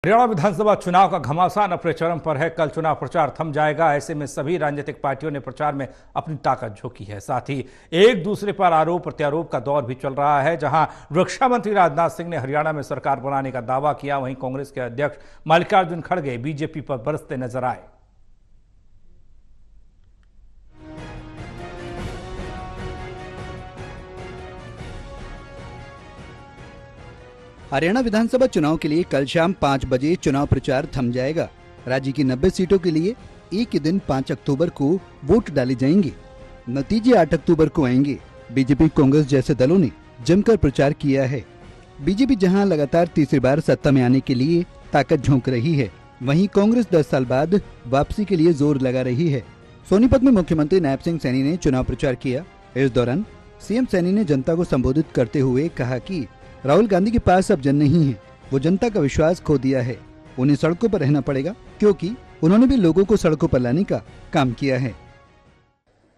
हरियाणा विधानसभा चुनाव का घमासान अपने चरम पर है। कल चुनाव प्रचार थम जाएगा। ऐसे में सभी राजनीतिक पार्टियों ने प्रचार में अपनी ताकत झोंकी है। साथ ही एक दूसरे पर आरोप प्रत्यारोप का दौर भी चल रहा है। जहां रक्षा मंत्री राजनाथ सिंह ने हरियाणा में सरकार बनाने का दावा किया, वहीं कांग्रेस के अध्यक्ष मल्लिकार्जुन खड़गे बीजेपी पर बरसते नजर आए। हरियाणा विधानसभा चुनाव के लिए कल शाम 5 बजे चुनाव प्रचार थम जाएगा। राज्य की 90 सीटों के लिए एक ही दिन 5 अक्टूबर को वोट डाले जाएंगे। नतीजे 8 अक्टूबर को आएंगे। बीजेपी कांग्रेस जैसे दलों ने जमकर प्रचार किया है। बीजेपी जहां लगातार तीसरी बार सत्ता में आने के लिए ताकत झोंक रही है, वहीं कांग्रेस 10 साल बाद वापसी के लिए जोर लगा रही है। सोनीपत में मुख्यमंत्री नायब सिंह सैनी ने चुनाव प्रचार किया। इस दौरान सीएम सैनी ने जनता को संबोधित करते हुए कहा कि राहुल गांधी के पास अब जन नहीं है, वो जनता का विश्वास खो दिया है। उन्हें सड़कों पर रहना पड़ेगा, क्योंकि उन्होंने भी लोगों को सड़कों पर लाने का काम किया है।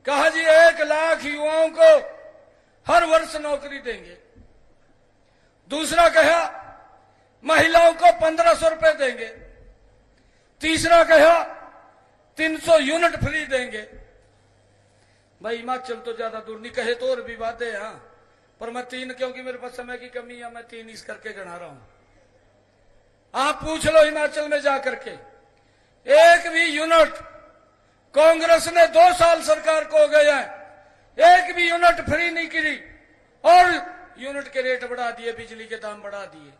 कहा जी 1 लाख युवाओं को हर वर्ष नौकरी देंगे। दूसरा कहा महिलाओं को 1500 रुपए देंगे। तीसरा कहा 300 यूनिट फ्री देंगे। भाई हिमाचल तो ज्यादा दूर नहीं, कहे तो और भी बातें हैं, पर मैं 3, क्योंकि मेरे पास समय की कमी है, मैं 3 इस करके गणा रहा हूं। आप पूछ लो हिमाचल में जाकर के, एक भी यूनिट कांग्रेस ने 2 साल सरकार को हो गया है, एक भी यूनिट फ्री नहीं करी और यूनिट के रेट बढ़ा दिए, बिजली के दाम बढ़ा दिए।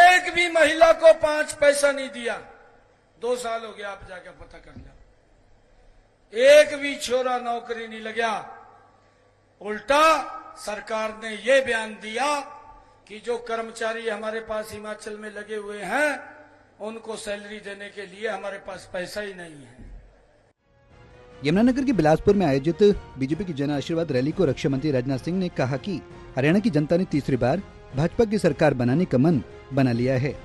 एक भी महिला को 5 पैसा नहीं दिया। 2 साल हो गया, आप जाके पता कर लो। एक भी छोरा नौकरी नहीं लगा। उल्टा सरकार ने यह बयान दिया कि जो कर्मचारी हमारे पास हिमाचल में लगे हुए हैं उनको सैलरी देने के लिए हमारे पास पैसा ही नहीं है। यमुनानगर के बिलासपुर में आयोजित बीजेपी की जन आशीर्वाद रैली को रक्षा मंत्री राजनाथ सिंह ने कहा कि हरियाणा की जनता ने तीसरी बार भाजपा की सरकार बनाने का मन बना लिया है।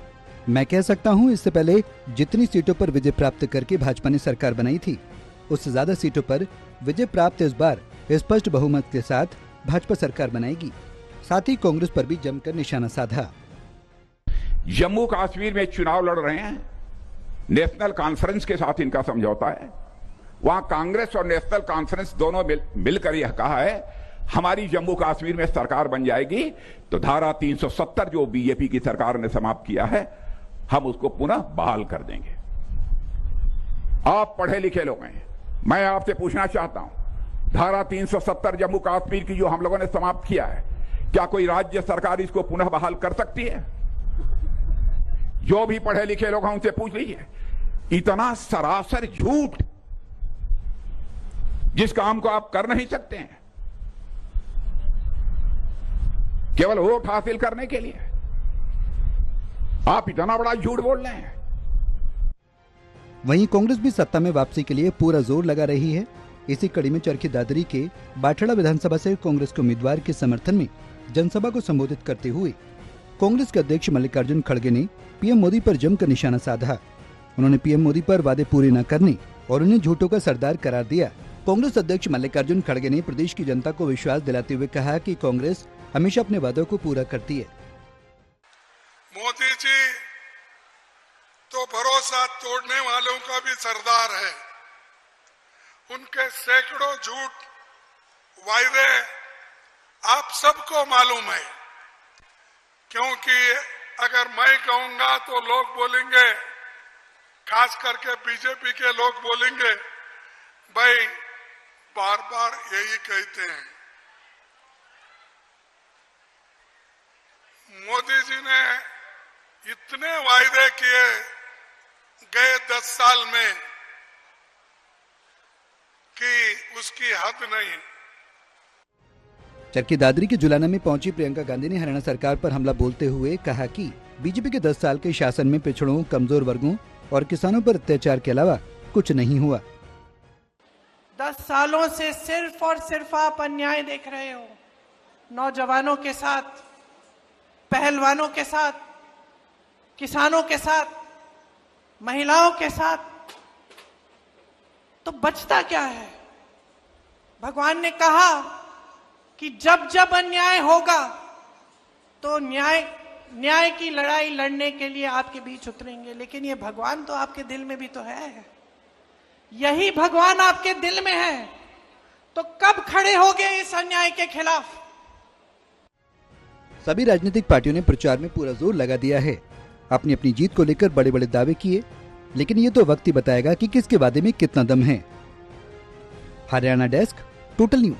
मैं कह सकता हूं, इससे पहले जितनी सीटों पर विजय प्राप्त करके भाजपा ने सरकार बनाई थी, उससे ज्यादा सीटों पर विजय प्राप्त इस बार स्पष्ट बहुमत के साथ भाजपा सरकार बनाएगी। साथ ही कांग्रेस पर भी जमकर निशाना साधा। जम्मू कश्मीर में चुनाव लड़ रहे हैं, नेशनल कॉन्फ्रेंस के साथ इनका समझौता है। वहां कांग्रेस और नेशनल कॉन्फ्रेंस दोनों मिलकर यह कहा है, हमारी जम्मू कश्मीर में सरकार बन जाएगी तो धारा 370 जो बीजेपी की सरकार ने समाप्त किया है, हम उसको पुनः बहाल कर देंगे। आप पढ़े लिखे लोग हैं, मैं आपसे पूछना चाहता हूं, धारा 370 जम्मू कश्मीर की जो हम लोगों ने समाप्त किया है, क्या कोई राज्य सरकार इसको पुनः बहाल कर सकती है? जो भी पढ़े लिखे लोग हैं उनसे पूछ लीजिए। इतना सरासर झूठ जिस काम को आप कर नहीं सकते हैं केवल वोट हासिल करने के लिए, आप इतना बड़ा झूठ बोल रहे हैं। वहीं कांग्रेस भी सत्ता में वापसी के लिए पूरा जोर लगा रही है। इसी कड़ी में चरखी दादरी के बाठड़ा विधानसभा से कांग्रेस के उम्मीदवार के समर्थन में जनसभा को संबोधित करते हुए कांग्रेस के अध्यक्ष मल्लिकार्जुन खड़गे ने पीएम मोदी पर जमकर निशाना साधा। उन्होंने पीएम मोदी पर वादे पूरे न करने और उन्हें झूठों का सरदार करार दिया। कांग्रेस अध्यक्ष मल्लिकार्जुन खड़गे ने प्रदेश की जनता को विश्वास दिलाते हुए कहा कि कांग्रेस हमेशा अपने वादों को पूरा करती है। मोदी जी तो भरोसा तोड़ने वालों का भी सरदार है। उनके सैकड़ों झूठ वायदे आप सबको मालूम है, क्योंकि अगर मैं कहूंगा तो लोग बोलेंगे, खास करके बीजेपी के लोग बोलेंगे, भाई बार बार यही कहते हैं। मोदी जी ने इतने वायदे किए गए 10 साल में कि उसकी हद नहीं। चरखी दादरी के जुलाना में पहुंची प्रियंका गांधी ने हरियाणा सरकार पर हमला बोलते हुए कहा कि बीजेपी के 10 साल के शासन में पिछड़ों, कमजोर वर्गों और किसानों पर अत्याचार के अलावा कुछ नहीं हुआ। 10 सालों से सिर्फ और सिर्फ आप अन्याय देख रहे हो। नौजवानों के साथ, पहलवानों के साथ, किसानों के साथ, महिलाओं के साथ। तो बचता क्या है? भगवान ने कहा कि जब जब अन्याय होगा तो न्याय न्याय की लड़ाई लड़ने के लिए आपके बीच उतरेंगे, लेकिन ये भगवान तो आपके दिल में भी तो है। यही भगवान आपके दिल में है तो कब खड़े होगे इस अन्याय के खिलाफ? सभी राजनीतिक पार्टियों ने प्रचार में पूरा जोर लगा दिया है। अपनी अपनी जीत को लेकर बड़े बड़े दावे किए, लेकिन ये तो वक्त ही बताएगा कि किसके वादे में कितना दम है। Haryana desk, total news.